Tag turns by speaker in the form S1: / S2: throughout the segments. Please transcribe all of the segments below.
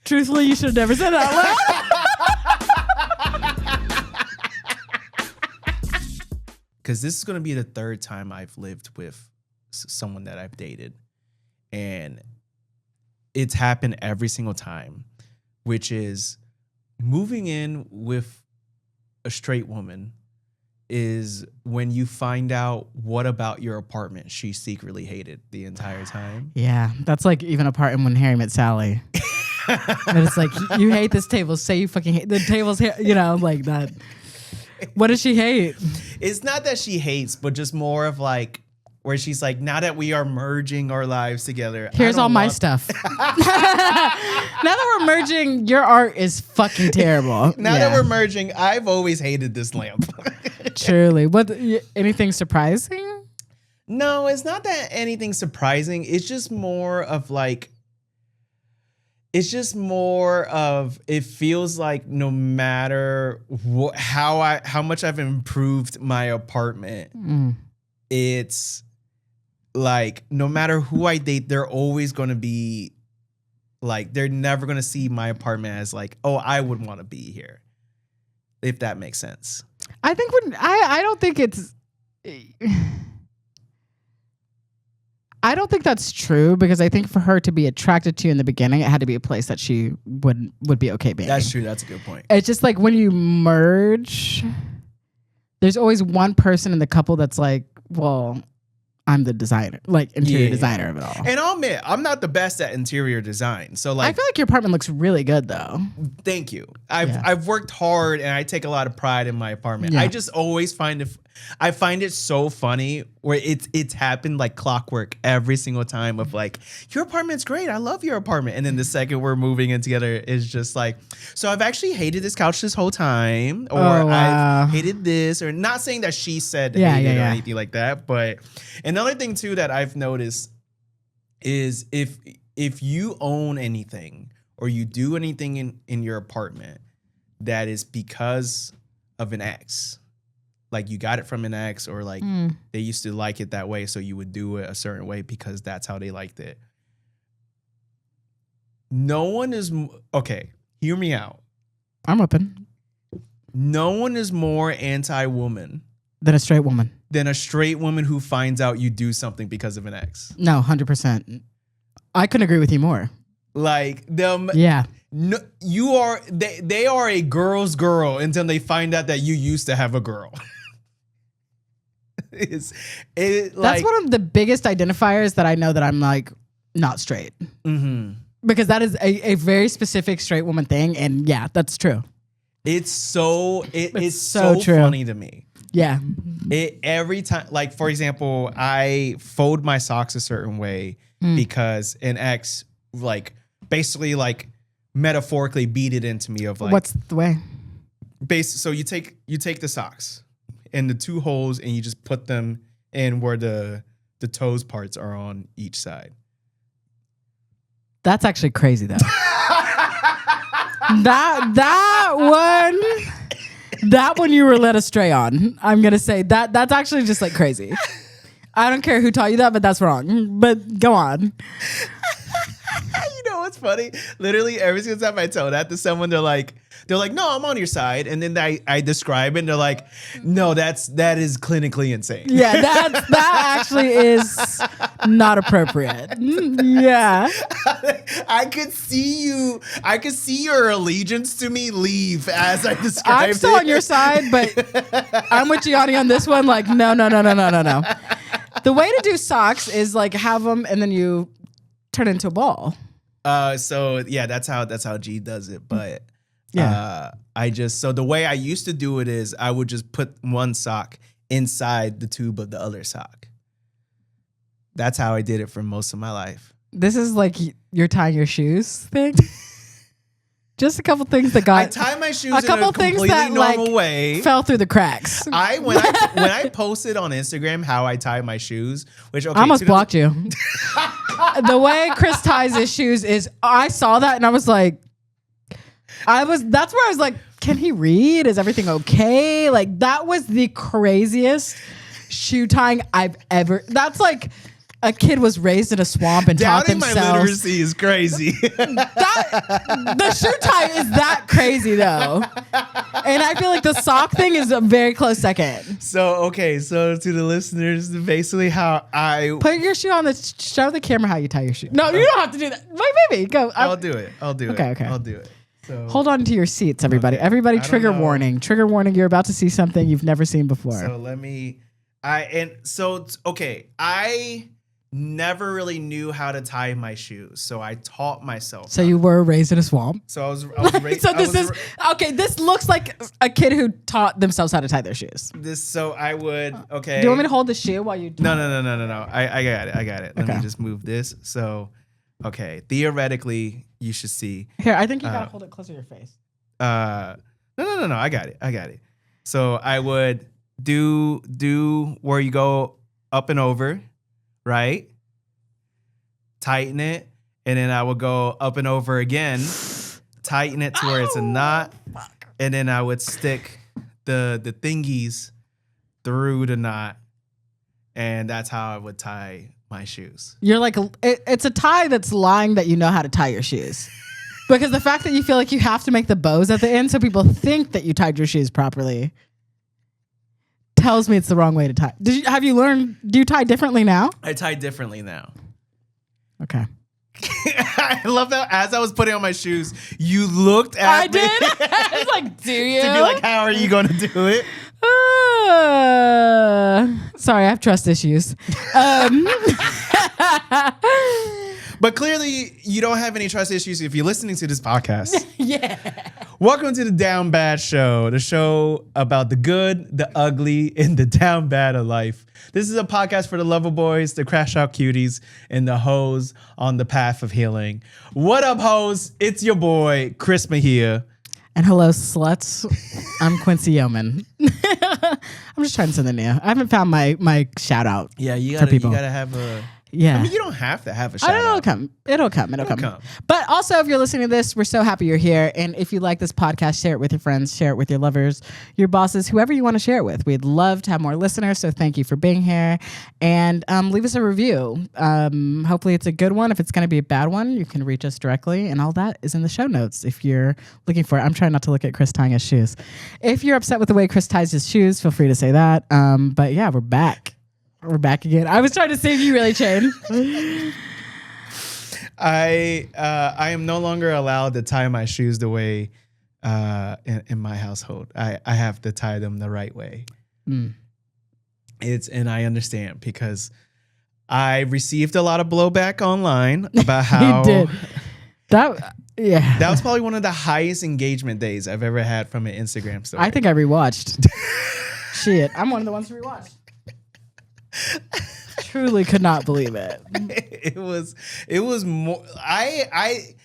S1: Truthfully, you should have never said it out loud.
S2: Because this is going to be the third time I've lived with someone that I've dated. And it's happened every single time, which is moving in with a straight woman is when you find out what about your apartment she secretly hated the entire time.
S1: Yeah, that's like even a part in When Harry Met Sally. And it's like, you hate this table, say you fucking hate the table's here, you know, like that. What does she hate?
S2: It's not that she hates, but just more of like, where she's like, now that we are merging our lives together.
S1: Here's all my stuff. Now that we're merging, your art is fucking terrible.
S2: Now that we're merging, I've always hated this lamp.
S1: Truly. What? Anything surprising?
S2: No, it's not that anything surprising. It's just more of like, it feels like no matter how much I've improved my apartment, it's like no matter who I date, they're always going to be like, they're never going to see my apartment as like, oh, I would want to be here. If that makes sense.
S1: I think I don't think it's... I don't think that's true, because I think for her to be attracted to you in the beginning, it had to be a place that she would be okay being.
S2: That's true. That's a good point.
S1: It's just like when you merge, there's always one person in the couple that's like, well, I'm the designer, like interior designer of it all.
S2: And I'll admit, I'm not the best at interior design. So like,
S1: I feel like your apartment looks really good though.
S2: Thank you. I've worked hard and I take a lot of pride in my apartment.
S1: Yeah.
S2: I just always find it so funny where it's happened like clockwork every single time of like, your apartment's great. I love your apartment. And then the second we're moving in together is just like, so I've actually hated this couch this whole time, or I've hated this, or not saying that she said hated or anything like that. But another thing too that I've noticed is if you own anything or you do anything in your apartment that is because of an ex, like you got it from an ex, or like they used to like it that way, so you would do it a certain way because that's how they liked it. No one is... Okay, hear me out.
S1: I'm open.
S2: No one is more anti-woman
S1: Than a straight woman.
S2: Than a straight woman who finds out you do something because of an ex.
S1: No, 100%. I couldn't agree with you more.
S2: Like them...
S1: Yeah.
S2: No, they are a girl's girl until they find out that you used to have a girl. That's
S1: one of the biggest identifiers that I know that I'm like not straight. Mm-hmm. Because that is a very specific straight woman thing, and yeah, that's true.
S2: It's so funny to me.
S1: Yeah.
S2: Every time, like for example, I fold my socks a certain way because an ex like basically like metaphorically beat it into me of like,
S1: what's the way?
S2: So you take the socks and the two holes and you just put them in where the toes parts are on each side.
S1: That's actually crazy though. that one you were led astray on. I'm gonna say that's actually just like crazy. I don't care who taught you that, but that's wrong. But go on.
S2: You know what's funny? Literally every single time I tell that to someone, they're like, no, I'm on your side. And then I describe it and they're like, no, that is clinically insane.
S1: Yeah, that actually is not appropriate. Yeah.
S2: I could see your allegiance to me leave as I described it.
S1: I'm still on your side, but I'm with Gianni on this one. Like, no. The way to do socks is like have them and then you turn into a ball.
S2: So yeah, that's how G does it. But so the way I used to do it is I would just put one sock inside the tube of the other sock. That's how I did it for most of my life.
S1: This is like you're tying your shoes thing. Just a couple things that got...
S2: I tie my shoes in a completely normal way.
S1: Fell through the cracks.
S2: When I posted on Instagram how I tie my shoes, which okay,
S1: I almost blocked you. The way Chris ties his shoes is, I saw that and I was like, that's where I was like, can he read? Is everything okay? Like that was the craziest shoe tying I've ever... That's like a kid was raised in a swamp and taught
S2: Doubting my
S1: themselves.
S2: literacy is crazy.
S1: The shoe tie is that crazy though, and I feel like the sock thing is a very close second.
S2: So to the listeners, basically how I
S1: Put your shoe on show the camera how you tie your shoe. No, you don't have to do that. Wait, baby, go.
S2: I'll do it.
S1: Okay.
S2: I'll do it. So
S1: Hold on to your seats, everybody. Everybody, trigger warning. Trigger warning. You're about to see something you've never seen before.
S2: So I never really knew how to tie my shoes, so I taught myself.
S1: So you were raised in a swamp.
S2: So I was raised.
S1: So this looks like a kid who taught themselves how to tie their shoes.
S2: So I would. Okay.
S1: Do you want me to hold the shoe while you?
S2: No. I got it. Let me just move this. So, okay. Theoretically, you should see.
S1: Here, I think you gotta hold it closer to your face.
S2: No. I got it. So I would do where you go up and over, right? Tighten it, and then I would go up and over again, tighten it to where it's a knot, and then I would stick the thingies through the knot, and that's how I would tie my shoes.
S1: You're like it's a tie that's lying that you know how to tie your shoes. Because the fact that you feel like you have to make the bows at the end so people think that you tied your shoes properly tells me it's the wrong way to tie. Have you learned? Do you tie differently now?
S2: I tie differently now.
S1: Okay.
S2: I love that. As I was putting on my shoes, you looked at me.
S1: I did. I was like, do you?
S2: To be like, how are you going to do it?
S1: Sorry, I have trust issues.
S2: But clearly, you don't have any trust issues if you're listening to this podcast.
S1: Yeah.
S2: Welcome to the Down Bad Show, the show about the good, the ugly, and the down bad of life. This is a podcast for the loverboys, the crashout cuties, and the hoes on the path of healing. What up, hoes? It's your boy, Chris Mejia.
S1: And hello, sluts. I'm Quincy Yeoman. I'm just trying something new. I haven't found my shout out.
S2: Yeah, you
S1: for people.
S2: gotta have a.
S1: Yeah.
S2: I mean, you don't have to have a shout out.
S1: It'll come. But also, if you're listening to this, we're so happy you're here. And if you like this podcast, share it with your friends, share it with your lovers, your bosses, whoever you want to share it with. We'd love to have more listeners. So thank you for being here. And leave us a review. Hopefully it's a good one. If it's going to be a bad one, you can reach us directly. And all that is in the show notes if you're looking for it. I'm trying not to look at Chris tying his shoes. If you're upset with the way Chris ties his shoes, feel free to say that. But yeah, we're back. We're back again. I was trying to save you, really, Shane.
S2: I am no longer allowed to tie my shoes the way in my household. I have to tie them the right way. And I understand because I received a lot of blowback online about how
S1: You did. That
S2: was probably one of the highest engagement days I've ever had from an Instagram story.
S1: I think I rewatched. Shit, I'm one of the ones who rewatched. Truly could not believe it.
S2: It was more. I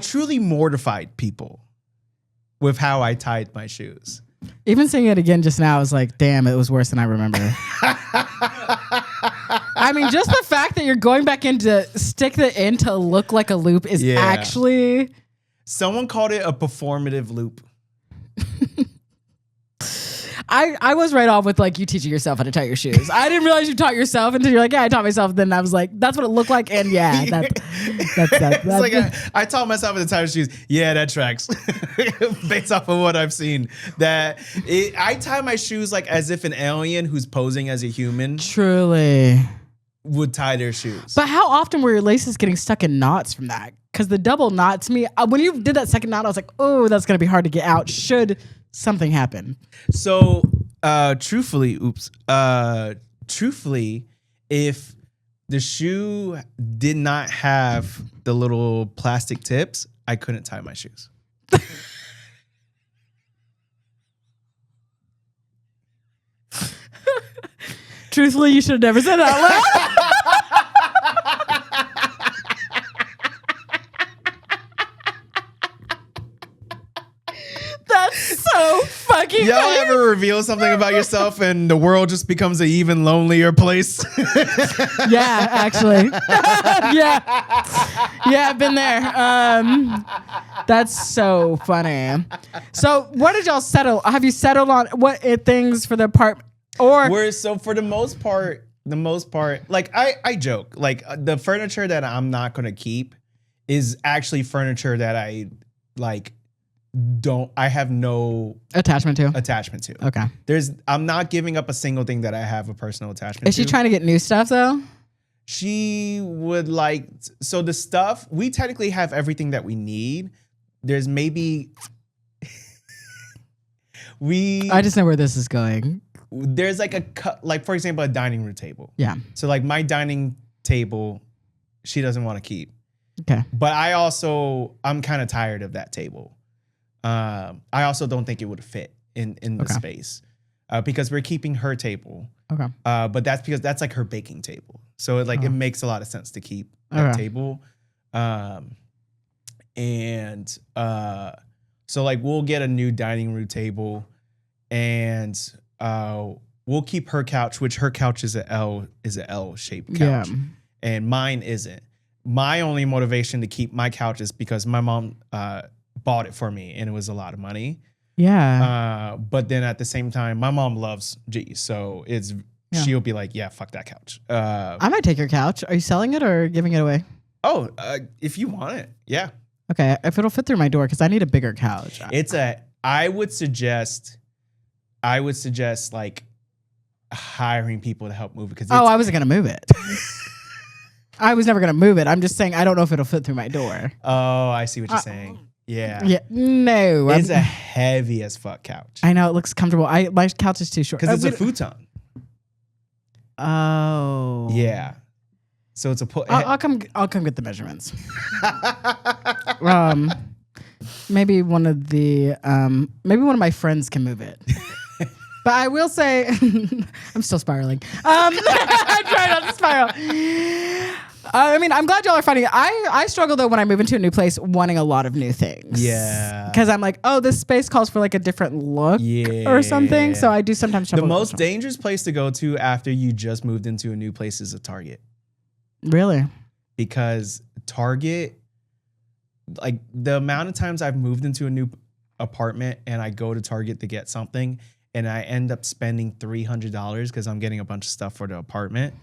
S2: truly mortified people with how I tied my shoes.
S1: Even seeing it again just now, I was like, damn, it was worse than I remember. I mean, just the fact that you're going back in to stick the end to look like a loop is actually.
S2: Someone called it a performative loop.
S1: I was right off with like you teaching yourself how to tie your shoes. I didn't realize you taught yourself until you're like, yeah, I taught myself. Then I was like, that's what it looked like. And yeah, that's
S2: it's like I taught myself how to tie my shoes. Yeah, that tracks. Based off of what I've seen. I tie my shoes like as if an alien who's posing as a human
S1: truly
S2: would tie their shoes.
S1: But how often were your laces getting stuck in knots from that? Because the double knots, when you did that second knot, I was like, oh, that's going to be hard to get out. Should something happen.
S2: So, truthfully, if the shoe did not have the little plastic tips, I couldn't tie my shoes.
S1: Truthfully, you should have never said that out loud. That's so fucking
S2: Y'all
S1: funny.
S2: ever reveal something about yourself and the world just becomes an even lonelier place?
S1: Yeah, actually. Yeah, I've been there. That's so funny. So what did y'all settle? Have you settled on what things for the apartment?
S2: So for the most part, like I joke, like the furniture that I'm not gonna keep is actually furniture that I like I have no
S1: attachment to. Okay.
S2: I'm not giving up a single thing that I have a personal attachment to.
S1: Is she trying to get new stuff though?
S2: She would like, so the stuff, we technically have everything that we need. There's maybe I
S1: just know where this is going.
S2: There's like for example, a dining room table.
S1: Yeah.
S2: So like my dining table, she doesn't want to keep.
S1: Okay.
S2: But I'm kind of tired of that table. I also don't think it would fit in the space because we're keeping her table.
S1: Okay.
S2: But that's because that's like her baking table. So it makes a lot of sense to keep that table. So like we'll get a new dining room table and we'll keep her couch, which her couch is an L shaped couch. Yeah. And mine isn't. My only motivation to keep my couch is because my mom bought it for me and it was a lot of money.
S1: Yeah.
S2: But then at the same time, my mom loves G, so she'll be like, yeah, fuck that couch.
S1: I might take your couch. Are you selling it or giving it away?
S2: Oh, if you want it, yeah.
S1: Okay, if it'll fit through my door, because I need a bigger couch.
S2: I would suggest like hiring people to help move it. Because
S1: I wasn't gonna move it. I was never gonna move it. I'm just saying I don't know if it'll fit through my door.
S2: Oh, I see what you're saying. Yeah.
S1: Yeah. No.
S2: It's a heavy as fuck couch.
S1: I know, it looks comfortable. My couch is too short.
S2: Because it's a futon.
S1: Oh.
S2: Yeah. So it's a
S1: I'll come get the measurements. Maybe one of my friends can move it. But I will say I'm still spiraling. I'm trying not to spiral. I mean, I'm glad y'all are finding it. I struggle though when I move into a new place wanting a lot of new things.
S2: Yeah.
S1: Because I'm like, oh, this space calls for like a different look or something. So I do sometimes struggle.
S2: The most dangerous place to go to after you just moved into a new place is a Target.
S1: Really?
S2: Because Target, like the amount of times I've moved into a new apartment and I go to Target to get something and I end up spending $300 because I'm getting a bunch of stuff for the apartment.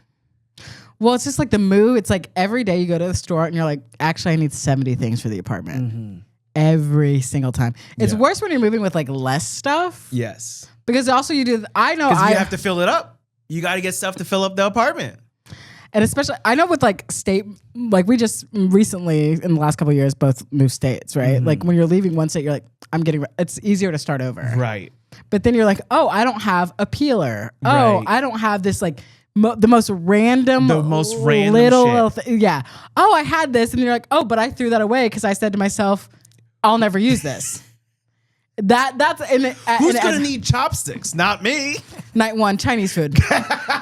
S1: Well, it's just like the move. It's like every day you go to the store and you're like, actually, I need 70 things for the apartment. Mm-hmm. Every single time. It's worse when you're moving with like less stuff.
S2: Yes.
S1: Because also you do, I know.
S2: Because you have to fill it up. You got to get stuff to fill up the apartment.
S1: And especially, I know with like we just recently in the last couple of years both moved states, right? Mm-hmm. Like when you're leaving one state, you're like, it's easier to start over.
S2: Right.
S1: But then you're like, oh, I don't have a peeler. Oh, right. I don't have this like the most random little thing. Yeah. Oh, I had this. And you're like, oh, but I threw that away because I said to myself, I'll never use this.
S2: Who's gonna need chopsticks? Not me.
S1: Night one, Chinese food.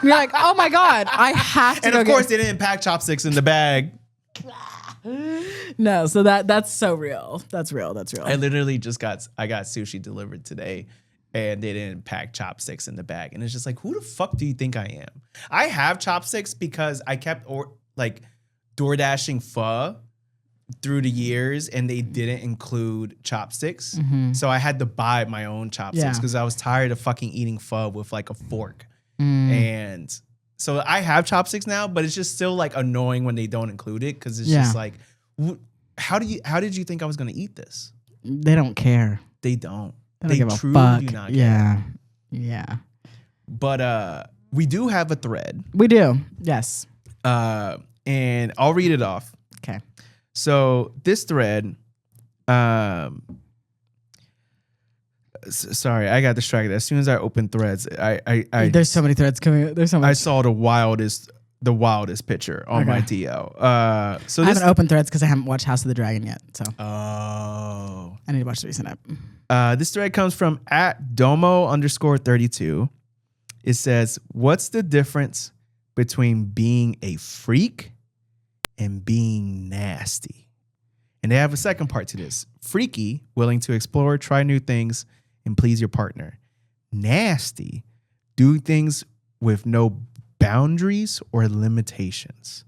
S1: You're like, oh my God, I have to.
S2: And of course, they didn't pack chopsticks in the bag.
S1: No, so that's so real. That's real.
S2: I literally I got sushi delivered today, and they didn't pack chopsticks in the bag, and it's just like, who the fuck do you think I am? I have chopsticks because I kept DoorDashing pho through the years and they didn't include chopsticks. Mm-hmm. So I had to buy my own chopsticks because I was tired of fucking eating pho with like a fork. And so I have chopsticks now, but it's just still like annoying when they don't include it because it's just like, how did you think I was going to eat this?
S1: They don't care.
S2: They don't.
S1: They truly do not care. Yeah.
S2: But we do have a thread.
S1: We do. Yes.
S2: And I'll read it off.
S1: Okay.
S2: So this thread, sorry, I got distracted. As soon as I opened threads,
S1: there's so many threads coming. There's so much.
S2: I saw the wildest picture on my DL. So
S1: I haven't opened threads because I haven't watched House of the Dragon yet. So
S2: I
S1: need to watch the recent ep.
S2: This thread comes from @domo_32. It says, "What's the difference between being a freak and being nasty?" And they have a second part to this. Freaky, willing to explore, try new things, and please your partner. Nasty, do things with no boundaries or limitations.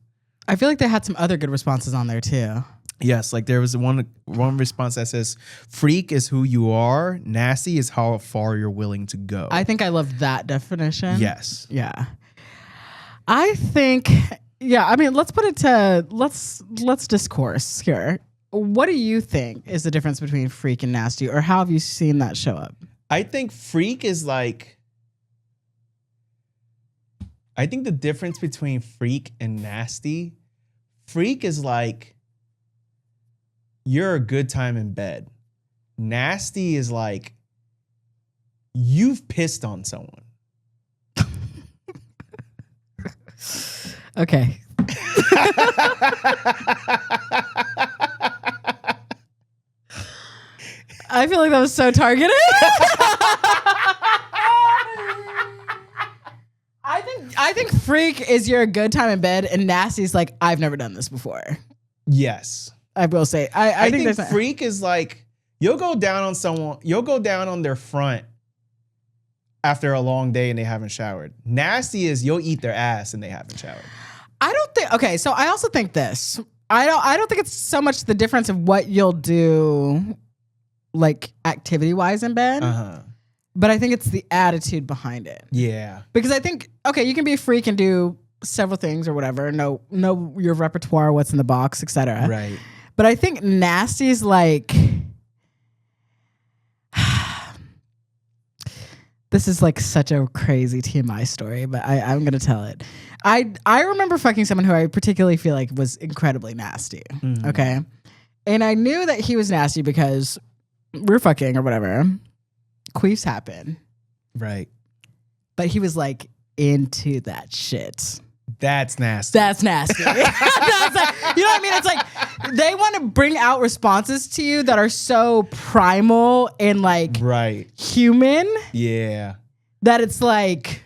S1: I feel like they had some other good responses on there too.
S2: Yes, like there was one response that says, "Freak is who you are. Nasty is how far you're willing to go."
S1: I think I love that definition.
S2: Yes.
S1: Yeah. I think. Yeah. I mean, let's put it to let's discourse here. What do you think is the difference between freak and nasty, or how have you seen that show up?
S2: I think freak is like. I think the difference between freak and nasty, freak is like you're a good time in bed. Nasty is like you've pissed on someone.
S1: Okay. I feel like that was so targeted. I think freak is you're a good time in bed, and nasty is like I've never done this before.
S2: Yes.
S1: I will say I think
S2: freak is like you'll go down on someone, you'll go down on their front after a long day and they haven't showered. Nasty is you'll eat their ass and they haven't showered.
S1: I don't think. Okay, so I also think this. I don't think it's so much the difference of what you'll do, like activity wise in bed. But I think it's the attitude behind it.
S2: Yeah.
S1: Because I think, okay, you can be a freak and do several things or whatever. Know your repertoire, what's in the box, etc.
S2: Right.
S1: But I think nasty is like, this is like such a crazy TMI story, but I'm going to tell it. I remember fucking someone who I particularly feel like was incredibly nasty. Mm-hmm. Okay. And I knew that he was nasty because we're fucking or whatever. Queefs happen.
S2: Right.
S1: But he was like into that shit.
S2: That's nasty.
S1: That's nasty. That's like, you know what I mean? It's like they want to bring out responses to you that are so primal and like human.
S2: Yeah.
S1: That it's like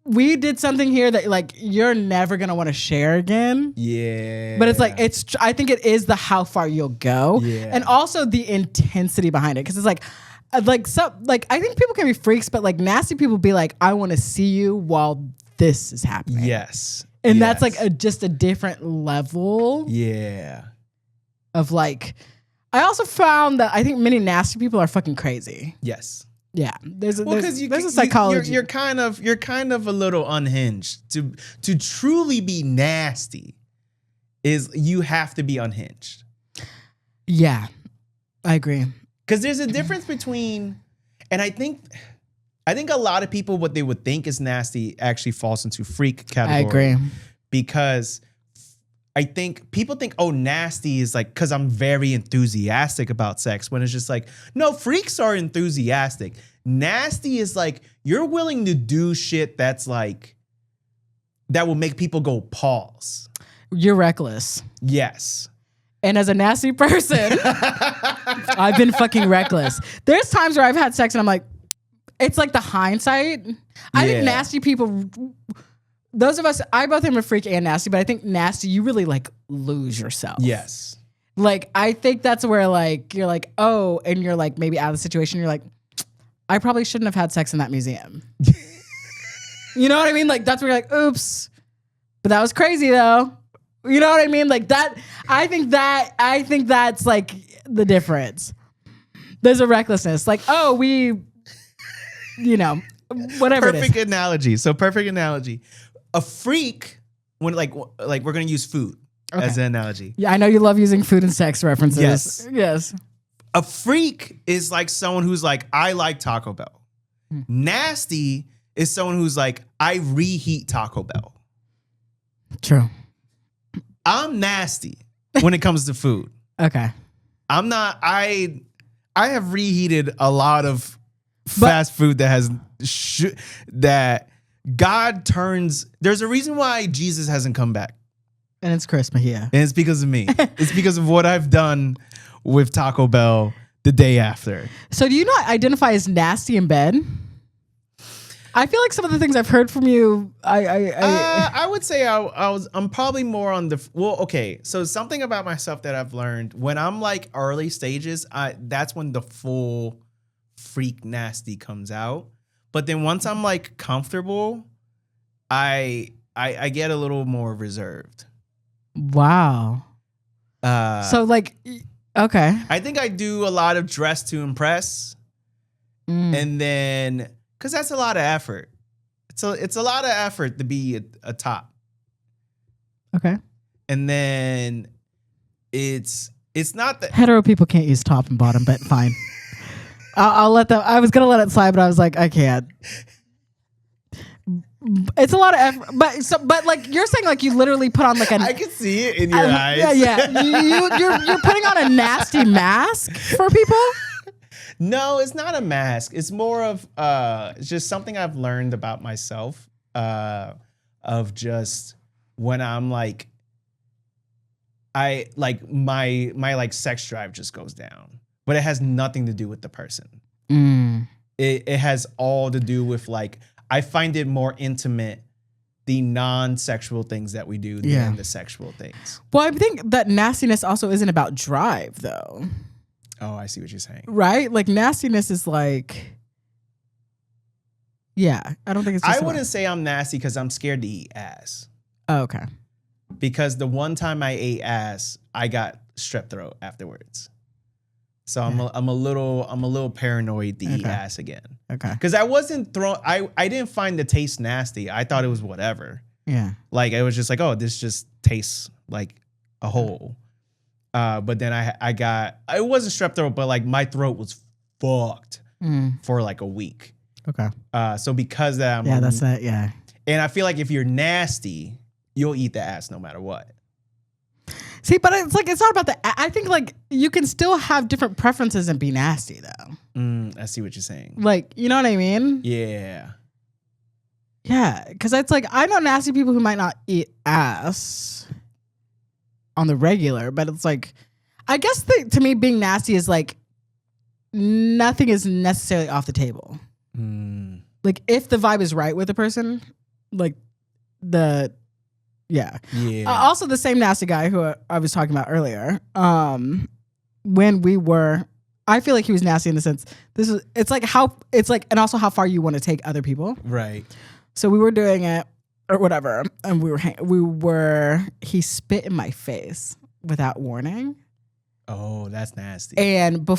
S1: we did something here that like you're never gonna want to share again.
S2: Yeah.
S1: But it's like I think it is the how far you'll go.
S2: Yeah.
S1: And also the intensity behind it. Because it's like I think people can be freaks, but like nasty people be like, I want to see you while this is happening.
S2: Yes.
S1: And that's like just a different level.
S2: Yeah.
S1: Of like, I also found that I think many nasty people are fucking crazy.
S2: Yes.
S1: Yeah. There's a
S2: psychology. You're kind of a little unhinged. To truly be nasty is you have to be unhinged.
S1: Yeah. I agree.
S2: Because there's a difference between, and I think a lot of people, what they would think is nasty actually falls into freak category.
S1: I agree.
S2: Because I think people think, oh, nasty is like, because I'm very enthusiastic about sex, when it's just like, no, freaks are enthusiastic. Nasty is like, you're willing to do shit that's like, that will make people go pause.
S1: You're reckless.
S2: Yes.
S1: And as a nasty person, I've been fucking reckless. There's times where I've had sex and I'm like, it's like the hindsight. I think nasty people, those of us, I both am a freak and nasty, but I think nasty, you really like lose yourself.
S2: Yes.
S1: Like, I think that's where like, you're like, oh, and you're like maybe out of the situation. You're like, I probably shouldn't have had sex in that museum. You know what I mean? Like, that's where you're like, oops, but that was crazy though. You know what I mean? Like that, I think that's like the difference. There's a recklessness. Like, oh, whatever it is.
S2: Perfect analogy. So perfect analogy. A freak, when like we're going to use food as an analogy.
S1: Yeah, I know you love using food and sex references.
S2: Yes. A freak is like someone who's like, I like Taco Bell. Nasty is someone who's like, I reheat Taco Bell.
S1: True.
S2: I'm nasty when it comes to food.
S1: Okay.
S2: I'm not. I have reheated a lot of fast food that has that God turns. There's a reason why Jesus hasn't come back,
S1: and it's Chris Mejia,
S2: and it's because of me. It's because of what I've done with Taco Bell the day after.
S1: So do you not identify as nasty in bed? I feel like some of the things I've heard from you,
S2: I would say I'm probably more on the, well, okay. So something about myself that I've learned when I'm like early stages, that's when the full freak nasty comes out. But then once I'm like comfortable, I get a little more reserved.
S1: Wow. So like, okay.
S2: I think I do a lot of dress to impress. And then, because that's a lot of effort. It's a lot of effort to be a top.
S1: Okay.
S2: And then it's not that
S1: hetero people can't use top and bottom, but fine. I'll let them. I was gonna let it slide, but I was like, I can't. It's a lot of effort, but like you're saying, like you literally put on like a.
S2: I can see it in your eyes.
S1: Yeah. You're putting on a nasty mask for people.
S2: No, it's not a mask. It's more of it's just something I've learned about myself. Of just when I'm like, I like my like sex drive just goes down, but it has nothing to do with the person. It has all to do with like I find it more intimate, the non-sexual things that we do than the sexual things.
S1: Well, I think that nastiness also isn't about drive, though.
S2: Oh, I see what you're saying.
S1: Right? Like nastiness is like, yeah, I don't think it's just
S2: I wouldn't say I'm nasty because I'm scared to eat ass.
S1: Oh, okay.
S2: Because the one time I ate ass, I got strep throat afterwards. So I'm a little paranoid to eat ass again.
S1: Okay.
S2: Because I wasn't I didn't find the taste nasty. I thought it was whatever.
S1: Yeah.
S2: Like it was just like, oh, this just tastes like a hole. But then it wasn't strep throat, but like my throat was fucked for like a week.
S1: Okay.
S2: So because of that,
S1: that's that. Yeah.
S2: And I feel like if you're nasty, you'll eat the ass no matter what.
S1: See, but it's like, it's not about I think like you can still have different preferences and be nasty though.
S2: I see what you're saying.
S1: Like, you know what I mean?
S2: Yeah.
S1: Yeah. Cause it's like, I know nasty people who might not eat ass on the regular, but it's like, I guess to me being nasty is like, nothing is necessarily off the table. Like if the vibe is right with the person, like yeah. Also the same nasty guy who I was talking about earlier. When we were, I feel like he was nasty in the sense and also how far you want to take other people.
S2: Right.
S1: So we were doing it or whatever, and he spit in my face without warning.
S2: Oh, that's nasty.
S1: And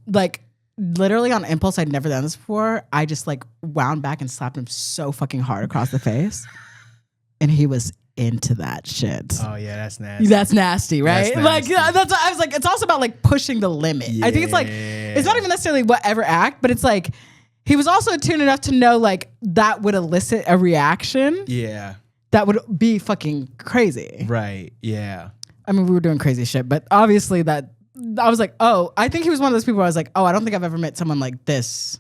S1: like literally on impulse, I'd never done this before. I just like wound back and slapped him so fucking hard across the face, and he was into that shit.
S2: Oh yeah, that's nasty.
S1: That's nasty, right?
S2: That's nasty.
S1: Like I was like, it's also about like pushing the limit. Yeah. I think it's like, it's not even necessarily whatever act, but it's like he was also attuned enough to know like that would elicit a reaction.
S2: Yeah.
S1: That would be fucking crazy.
S2: Right. Yeah.
S1: I mean, we were doing crazy shit, but obviously that I was like, oh, I think he was one of those people where I was like, oh, I don't think I've ever met someone like this.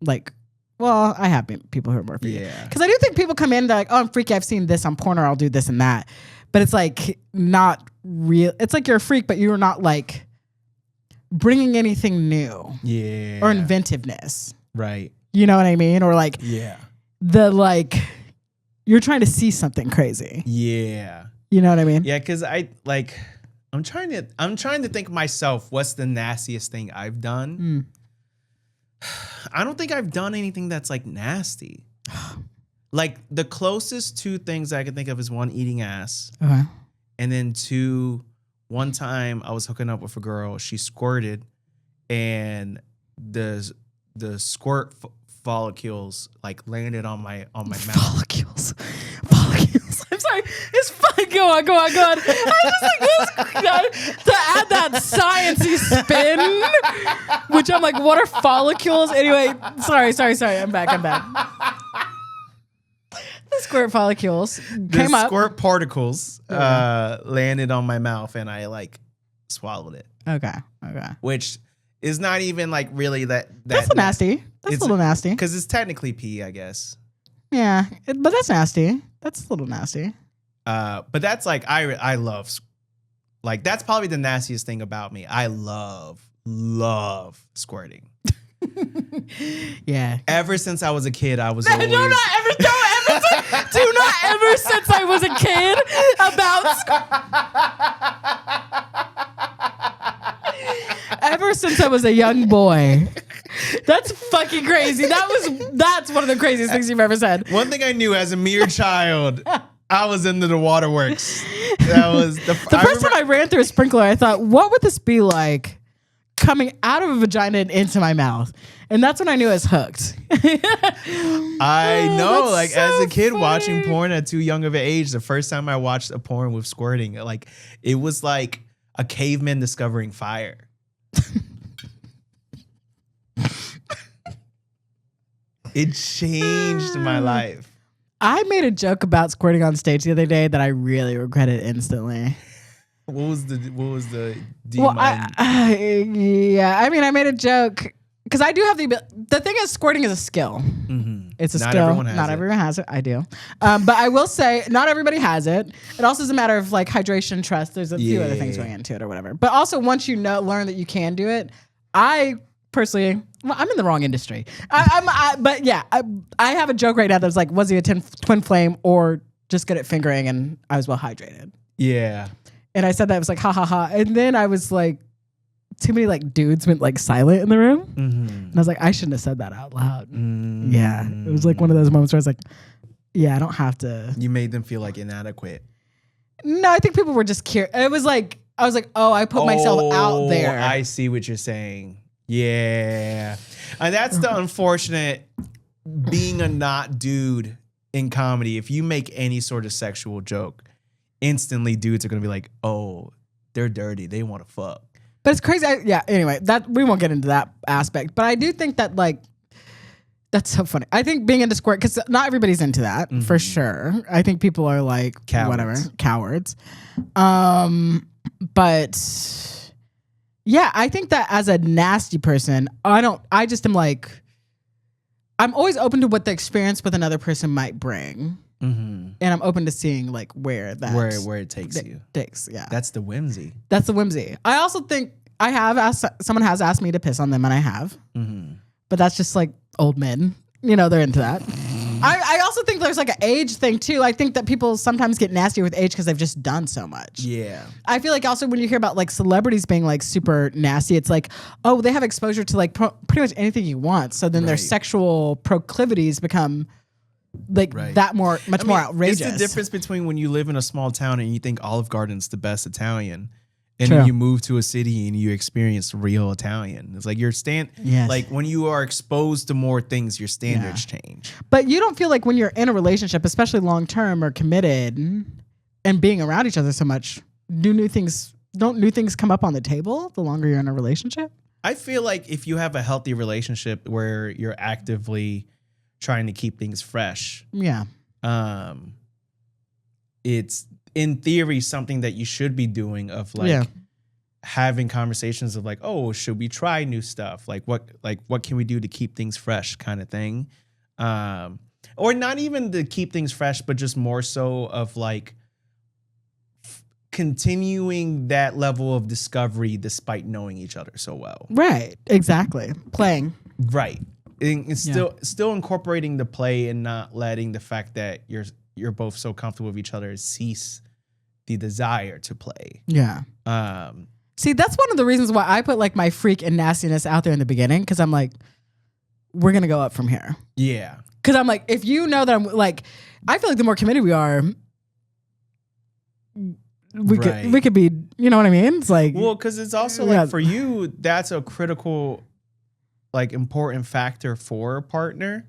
S1: Like, well, I have people who are more freaky.
S2: Yeah.
S1: Because I do think people come in, they're like, oh, I'm freaky, I've seen this on porn, or I'll do this and that. But it's like not real. It's like you're a freak, but you're not like bringing anything new.
S2: Yeah.
S1: Or inventiveness.
S2: Right.
S1: You know what I mean? Or like,
S2: yeah.
S1: You're trying to see something crazy.
S2: Yeah.
S1: You know what I mean?
S2: Yeah, because I'm trying to think myself, what's the nastiest thing I've done? I don't think I've done anything that's like nasty. Like the closest two things I can think of is one, eating ass.
S1: Okay.
S2: And then two, one time I was hooking up with a girl, she squirted, and the squirt follicles like landed on my mouth.
S1: Follicles. I'm sorry. It's fine. Go on. I was just like, to add that sciencey spin, which I'm like, what are follicles? Anyway, sorry. I'm back. The squirt follicles came up.
S2: The squirt particles landed on my mouth, and I like swallowed it.
S1: Okay.
S2: Which is not even like really that.
S1: That's nasty. That's a little nasty.
S2: Because it's technically pee, I guess.
S1: Yeah, but that's nasty. That's a little nasty.
S2: But that's like I love, like that's probably the nastiest thing about me. I love squirting.
S1: Yeah.
S2: Ever since I was a kid, I was
S1: do not ever since I was a kid ever since I was a young boy. That's fucking crazy. That's one of the craziest things you've ever said.
S2: One thing I knew as a mere child, I was into the waterworks. That was
S1: the first time I ran through a sprinkler, I thought, what would this be like coming out of a vagina and into my mouth? And that's when I knew I was hooked.
S2: I know, like
S1: so
S2: as a kid
S1: funny.
S2: watching porn at too young of an age, the first time I watched a porn with squirting, like it was like a caveman discovering fire. It changed my life.
S1: I made a joke about squirting on stage the other day that I really regretted instantly.
S2: What was the
S1: Well, I made a joke because I do have the thing is squirting is a skill.
S2: Mm-hmm.
S1: It's a skill. Not everyone has it. I do. But I will say not everybody has it. It also is a matter of like hydration, trust. There's a few other things going into it or whatever. But also once you learn that you can do it, I personally, I'm in the wrong industry. But yeah, I have a joke right now that's like, was he a twin flame or just good at fingering and I was well hydrated?
S2: Yeah.
S1: And I said that, it was like, ha ha ha. And then I was like, too many like dudes went like silent in the room. Mm-hmm. And I was like, I shouldn't have said that out loud. Mm-hmm. Yeah. It was like one of those moments where I was like, yeah, I don't have to.
S2: You made them feel like inadequate.
S1: No, I think people were just curious. It was like, I was like, oh, I put myself out there.
S2: I see what you're saying. Yeah. And that's the unfortunate being a not dude in comedy. If you make any sort of sexual joke, instantly dudes are going to be like, oh, they're dirty. They want to fuck.
S1: But it's crazy. Anyway, that we won't get into that aspect. But I do think that like, that's so funny. I think being into squirt, because not everybody's into that for sure. I think people are like, cowards. But yeah, I think that as a nasty person, I just am like, I'm always open to what the experience with another person might bring. Mm-hmm. And I'm open to seeing like where it takes you. Yeah.
S2: That's the whimsy.
S1: I also think someone has asked me to piss on them and I have. Mm-hmm. But that's just like old men. They're into that. I also think there's like an age thing too. I think that people sometimes get nastier with age because they've just done so much.
S2: Yeah.
S1: I feel like also when you hear about like celebrities being like super nasty, it's like, oh, they have exposure to like pretty much anything you want. So then their sexual proclivities become like that more outrageous.
S2: It's the difference between when you live in a small town and you think Olive Garden's the best Italian. And then you move to a city and you experience real Italian. It's like like when you are exposed to more things, your standards change.
S1: But you don't feel like when you're in a relationship, especially long term or committed, and being around each other so much, don't new things come up on the table the longer you're in a relationship?
S2: I feel like if you have a healthy relationship where you're actively trying to keep things fresh, it's in theory something that you should be doing of like having conversations of like, oh, should we try new stuff? Like what can we do to keep things fresh kind of thing? Or not even to keep things fresh, but just more so of like continuing that level of discovery despite knowing each other so well.
S1: Right. Exactly. Playing.
S2: Right. It's still incorporating the play and not letting the fact that you're both so comfortable with each other cease the desire to play.
S1: Yeah. See, that's one of the reasons why I put like my freak and nastiness out there in the beginning, because I'm like, we're gonna go up from here.
S2: Yeah.
S1: Because I'm like, if you know that I'm like, I feel like the more committed we are, we could be, you know what I mean? It's like,
S2: well, because it's also like for you, that's a critical, like important factor for a partner.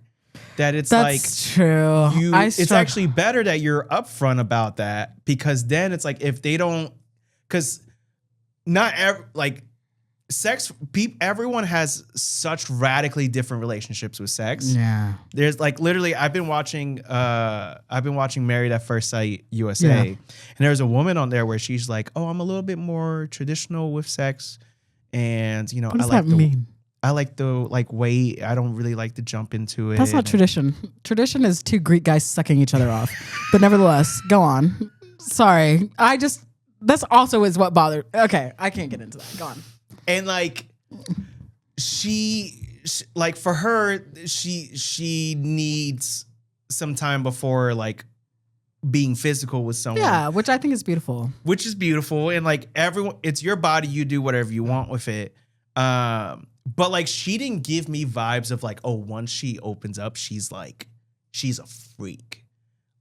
S2: That it's
S1: that's true.
S2: It's actually better that you're upfront about that, because then it's like if they don't, because everyone has such radically different relationships with sex.
S1: Yeah,
S2: there's like literally, I've been watching Married at First Sight USA, and there's a woman on there where she's like, oh, I'm a little bit more traditional with sex, and
S1: what does that mean?
S2: I like the way. I don't really like to jump into it.
S1: That's not tradition. Tradition is two Greek guys sucking each other off. But nevertheless, go on. Sorry. That's also is what bothered. Okay, I can't get into that. Go on.
S2: And like, she like for her, she needs some time before like being physical with someone.
S1: Yeah, which I think is beautiful.
S2: Which is beautiful. And like everyone, it's your body. You do whatever you want with it. But like, she didn't give me vibes of like, oh, once she opens up, she's a freak.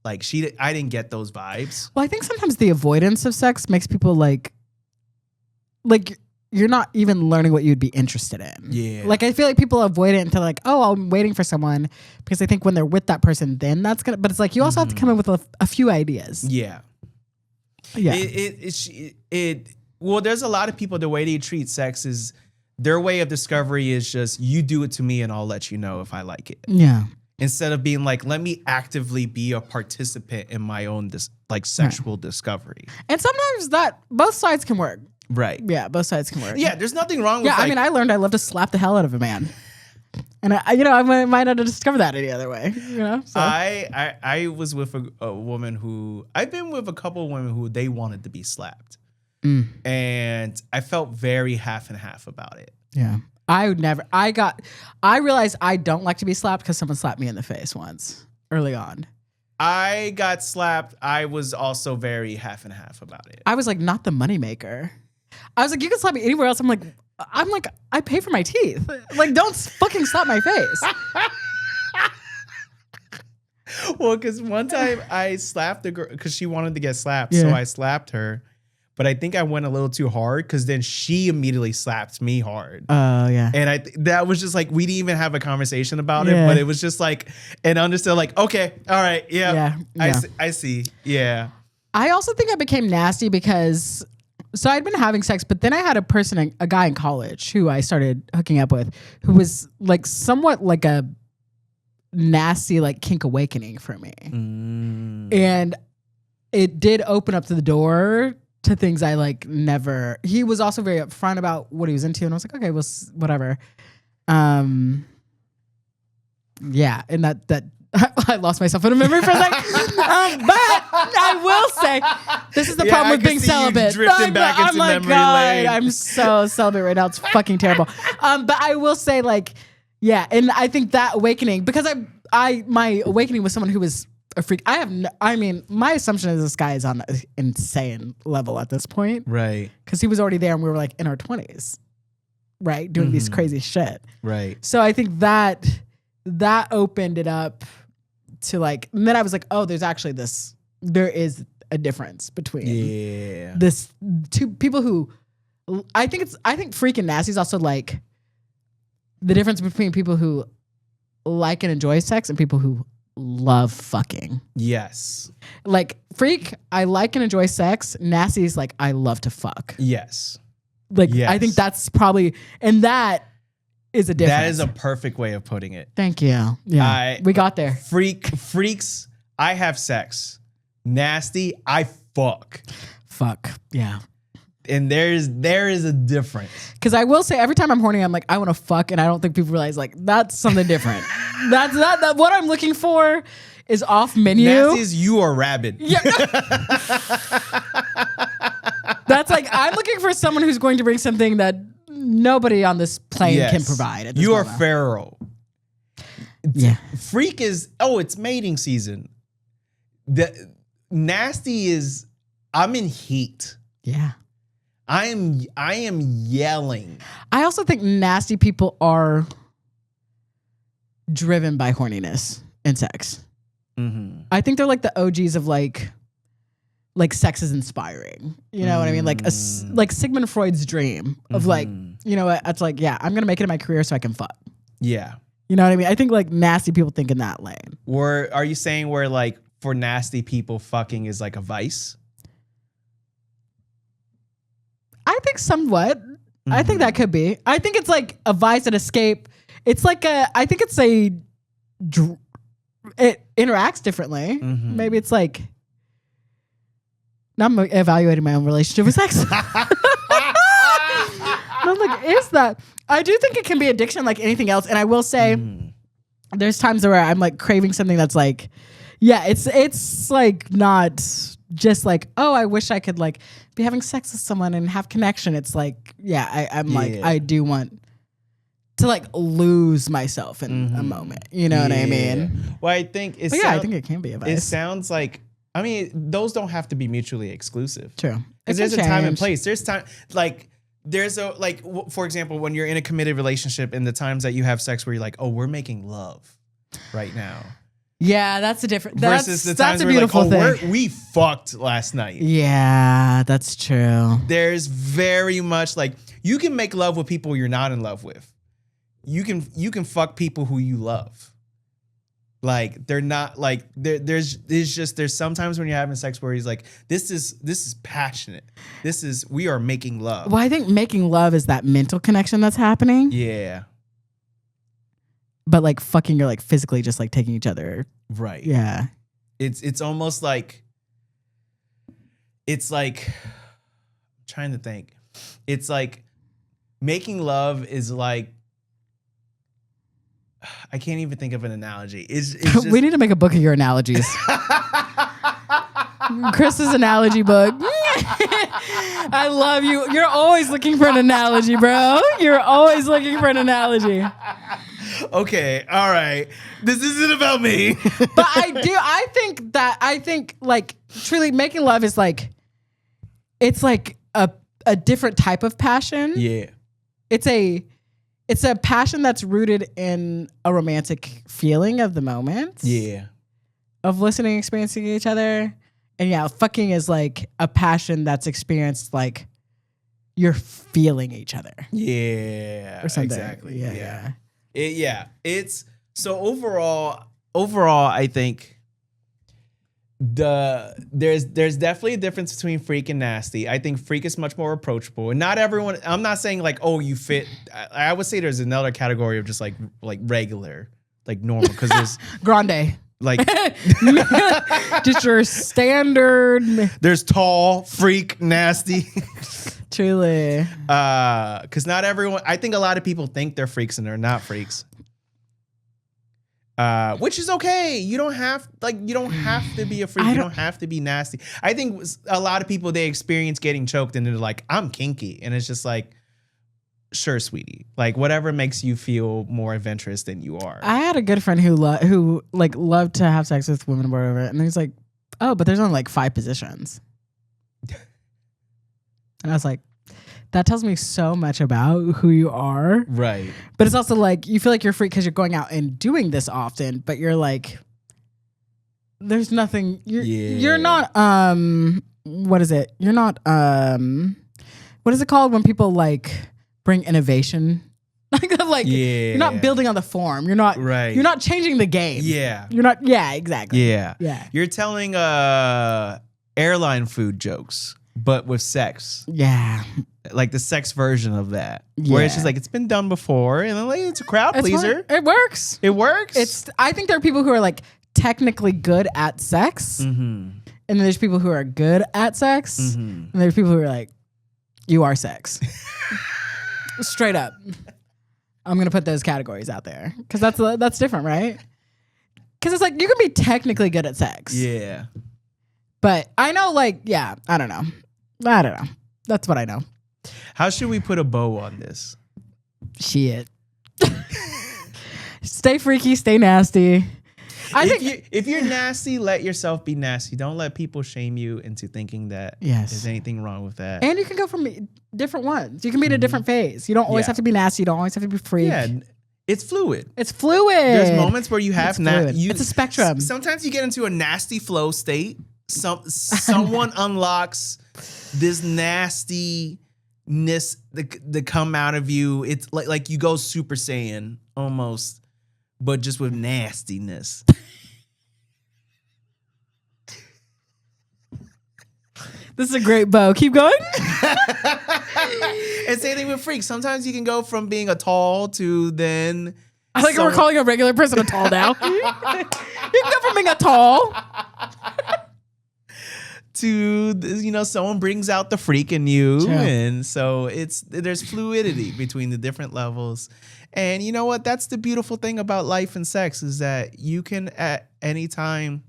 S2: Like I didn't get those vibes.
S1: Well, I think sometimes the avoidance of sex makes people like you're not even learning what you'd be interested in.
S2: Yeah.
S1: Like I feel like people avoid it until like, oh, I'm waiting for someone because they think when they're with that person, then that's gonna. But it's like you also have to come in with a few ideas.
S2: Yeah.
S1: Yeah.
S2: Well, there's a lot of people, the way they treat sex is their way of discovery is just you do it to me and I'll let you know if I like it.
S1: Yeah.
S2: Instead of being like, let me actively be a participant in my own sexual discovery.
S1: And sometimes that both sides can work.
S2: Right.
S1: Yeah, both sides can work.
S2: Yeah, there's nothing wrong with
S1: Yeah, I mean, I learned I love to slap the hell out of a man. And I might not have discovered that any other way. You know, so.
S2: I was with a woman who I've been with a couple of women who they wanted to be slapped, and I felt very half and half about it.
S1: Yeah, I would never. I realized I don't like to be slapped because someone slapped me in the face once early on.
S2: I got slapped. I was also very half and half about it.
S1: I was like, not the moneymaker. I was like, you can slap me anywhere else. I'm like, I pay for my teeth. Like, don't fucking slap my face.
S2: Well, because one time I slapped the girl because she wanted to get slapped. So I slapped her. But I think I went a little too hard because then she immediately slapped me hard.
S1: Oh, yeah.
S2: And that was just like, we didn't even have a conversation about it. But it was just like, and understood like, okay, all right, yeah. I see. Yeah.
S1: I also think I became nasty because... So I'd been having sex, but then I had a guy in college who I started hooking up with who was like somewhat like a nasty, like kink awakening for me. And it did open up to the door to things I like never. He was also very upfront about what he was into. And I was like, okay, well, whatever. Yeah. And that I lost myself in a memory for a second. But I will say, this is the problem with being celibate. I'm so celibate right now. It's fucking terrible. But I will say, like, yeah, and I think that awakening, because my awakening was someone who was a freak. My assumption is this guy is on an insane level at this point.
S2: Right.
S1: Because he was already there and we were like in our 20s, right? Doing these crazy shit.
S2: Right.
S1: So I think that opened it up to like, and then I was like, oh, there is a difference between this two people who, I think freak and nasty is also like the difference between people who like and enjoy sex and people who love fucking.
S2: Yes.
S1: Like freak, I like and enjoy sex. Nasty is like, I love to fuck.
S2: Yes.
S1: Like, yes. I think that's probably, and that is a difference.
S2: That is a perfect way of putting it.
S1: Thank you. Yeah, we got there.
S2: Freaks, I have sex. Nasty, I fuck.
S1: Fuck, yeah.
S2: And there is a difference.
S1: Because I will say, every time I'm horny, I'm like, I want to fuck, and I don't think people realize like that's something different. That's not what I'm looking for is off menu.
S2: Nasty is you are rabid.
S1: Yeah. That's like, I'm looking for someone who's going to bring something that nobody on this plane can provide.
S2: You are feral.
S1: Yeah.
S2: Freak is, it's mating season. The nasty is, I'm in heat.
S1: Yeah.
S2: I am yelling.
S1: I also think nasty people are driven by horniness in sex. Mm-hmm. I think they're like the OGs of like sex is inspiring. You know what I mean? Like Sigmund Freud's dream of like, you know what? It's like, yeah, I'm going to make it in my career so I can fuck.
S2: Yeah.
S1: You know what I mean? I think like nasty people think in that lane.
S2: Or are you saying where like for nasty people, fucking is like a vice?
S1: I think somewhat. Mm-hmm. I think that could be. I think it's like a vice and escape. It's like I think it's it interacts differently. Mm-hmm. Maybe it's like, now I'm evaluating my own relationship with sex. I'm like, is that? I do think it can be addiction like anything else. And I will say, there's times where I'm like craving something that's like, yeah, it's like not just like, oh, I wish I could like be having sex with someone and have connection. It's like, yeah, I'm like, I do want to like lose myself in a moment. You know what I mean?
S2: Well, I think I
S1: think it can be a vice.
S2: It sounds like, I mean, those don't have to be mutually exclusive.
S1: True.
S2: Because there's a time and place. There's time, like, for example, when you're in a committed relationship and the times that you have sex where you're like, oh, we're making love right now.
S1: Yeah, that's a different.
S2: Versus the times
S1: that's a
S2: where
S1: beautiful
S2: thing. We fucked last night.
S1: Yeah, that's true.
S2: There's very much like you can make love with people you're not in love with. You can fuck people who you love. Like they're not like there's sometimes when you're having sex where he's like this is passionate. We are making love.
S1: Well, I think making love is that mental connection that's happening.
S2: Yeah.
S1: But like fucking, you're like physically just like taking each other.
S2: Right.
S1: Yeah.
S2: It's almost like I'm trying to think. It's like making love is like I can't even think of an analogy. It's just,
S1: we need to make a book of your analogies. Chris's analogy book. I love you. You're always looking for an analogy, bro. You're always looking for an analogy.
S2: Okay, all right. This isn't about me.
S1: But I think like truly making love is like, it's like a different type of passion.
S2: Yeah.
S1: It's a passion that's rooted in a romantic feeling of the moment.
S2: Yeah.
S1: Of listening, experiencing each other. And yeah, fucking is like a passion that's experienced like you're feeling each other.
S2: Yeah.
S1: Or something.
S2: Exactly.
S1: Yeah.
S2: It's so overall, I think there's definitely a difference between freak and nasty. I think freak is much more approachable, and not everyone. I'm not saying like, oh, you fit. I would say there's another category of just like regular, like normal, because there's
S1: grande,
S2: like
S1: just your standard.
S2: There's tall, freak, nasty.
S1: Truly.
S2: Because not everyone, I think a lot of people think they're freaks and they're not freaks. Which is okay. You don't have to be a freak. You don't have to be nasty. I think a lot of people, they experience getting choked and they're like, I'm kinky. And it's just like, sure, sweetie. Like whatever makes you feel more adventurous than you are.
S1: I had a good friend who loved to have sex with women or whatever. And he's like, oh, but there's only like 5 positions. And I was like, that tells me so much about who you are.
S2: Right.
S1: But it's also like, you feel like you're free because you're going out and doing this often, but you're like, there's nothing, you're not, what is it? You're not, what is it called when people like bring innovation? You're not building on the form. You're not, you're not changing the game.
S2: Yeah.
S1: You're not, exactly.
S2: Yeah. You're telling airline food jokes, but with sex.
S1: Yeah.
S2: Like the sex version of that. Yeah. Where it's just like, it's been done before. And then like, it's a crowd pleaser.
S1: It works.
S2: It works.
S1: I think there are people who are like technically good at sex. Mm-hmm. And then there's people who are good at sex. Mm-hmm. And there's people who are like, you are sex. Straight up. I'm going to put those categories out there. Because that's different, right? Because it's like, you can be technically good at sex.
S2: Yeah.
S1: But I know I don't know. That's what I know.
S2: How should we put a bow on this?
S1: Shit. Stay freaky, stay nasty.
S2: If you're nasty, let yourself be nasty. Don't let people shame you into thinking that there's anything wrong with that.
S1: And you can go from different ones. You can be in a different phase. You don't always have to be nasty. You don't always have to be freak. Yeah,
S2: it's fluid.
S1: There's
S2: moments where you have
S1: it's a spectrum.
S2: Sometimes you get into a nasty flow state. Someone unlocks this nastiness that come out of you. It's like you go Super Saiyan almost, but just with nastiness.
S1: This is a great bow. Keep going.
S2: And same thing with freaks. Sometimes you can go from being a tall to then.
S1: I think we're calling a regular person a tall now. You can go from being a tall
S2: to someone brings out the freak in you. True. And so there's fluidity between the different levels. And you know what? That's the beautiful thing about life and sex is that you can at any time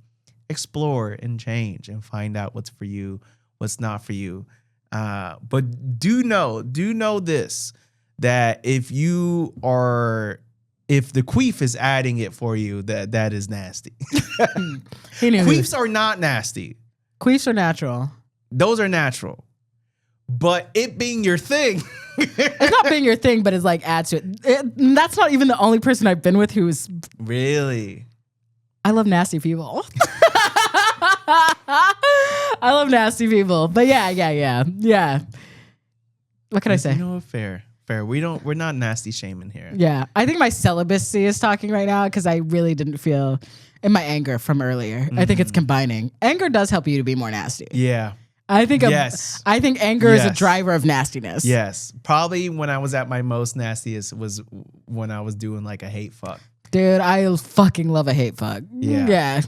S2: explore and change and find out what's for you, what's not for you. But do know this, that if the queef is adding it for you, that is nasty. Queefs are not nasty.
S1: Queefs are natural.
S2: Those are natural. But it being your thing.
S1: It's not being your thing, but it's like adds to it. That's not even the only person I've been with who's...
S2: Really?
S1: I love nasty people. I love nasty people. But yeah. What can I say?
S2: You know, fair. We're not nasty shaming here.
S1: Yeah. I think my celibacy is talking right now because I really didn't feel in my anger from earlier. I think it's combining. Anger does help you to be more nasty.
S2: Yeah.
S1: I think
S2: yes.
S1: I think anger is a driver of nastiness.
S2: Yes. Probably when I was at my most nastiest was when I was doing like a hate fuck.
S1: Dude, I fucking love a hate fuck. Yeah.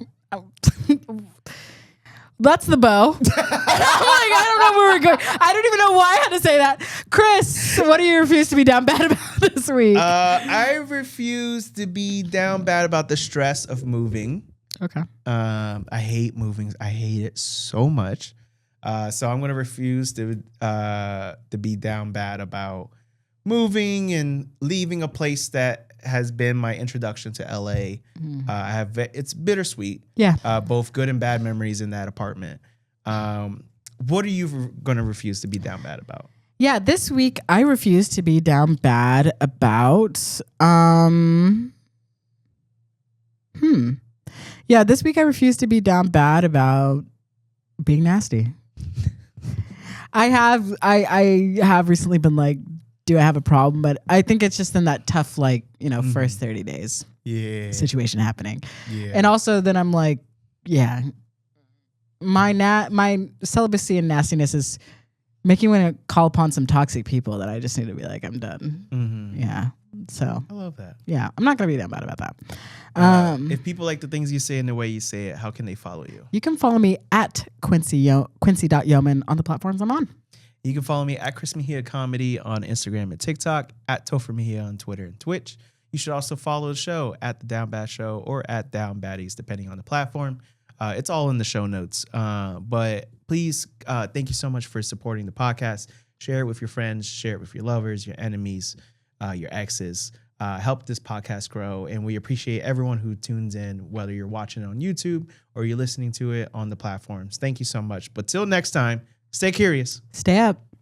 S1: That's the bow. I don't know where we're going. I don't even know why I had to say that. Chris, what do you refuse to be down bad about this week?
S2: I refuse to be down bad about the stress of moving.
S1: Okay.
S2: I hate moving. I hate it so much. So I'm gonna refuse to be down bad about moving and leaving a place that has been my introduction to LA. It's bittersweet.
S1: Yeah.
S2: Both good and bad memories in that apartment. What are you gonna refuse to be down bad about?
S1: Yeah, this week I refuse to be down bad about Yeah, this week I refuse to be down bad about being nasty. I have recently been like, do I have a problem? But I think it's just in that tough, like, first 30 days situation happening. Yeah. And also then I'm like, yeah, my celibacy and nastiness is making me want to call upon some toxic people that I just need to be like, I'm done. Mm-hmm. Yeah. So
S2: I love that.
S1: Yeah. I'm not going to be that bad about that.
S2: If people like the things you say and the way you say it, how can they follow you?
S1: You can follow me at Quincy.Yeoman on the platforms I'm on.
S2: You can follow me at Chris Mejia Comedy on Instagram and TikTok, at Topher Mejia on Twitter and Twitch. You should also follow the show at The Down Bad Show or at Down Baddies, depending on the platform. It's all in the show notes. But please, thank you so much for supporting the podcast. Share it with your friends, share it with your lovers, your enemies, your exes. Help this podcast grow. And we appreciate everyone who tunes in, whether you're watching it on YouTube or you're listening to it on the platforms. Thank you so much. But till next time, stay curious.
S1: Stay up.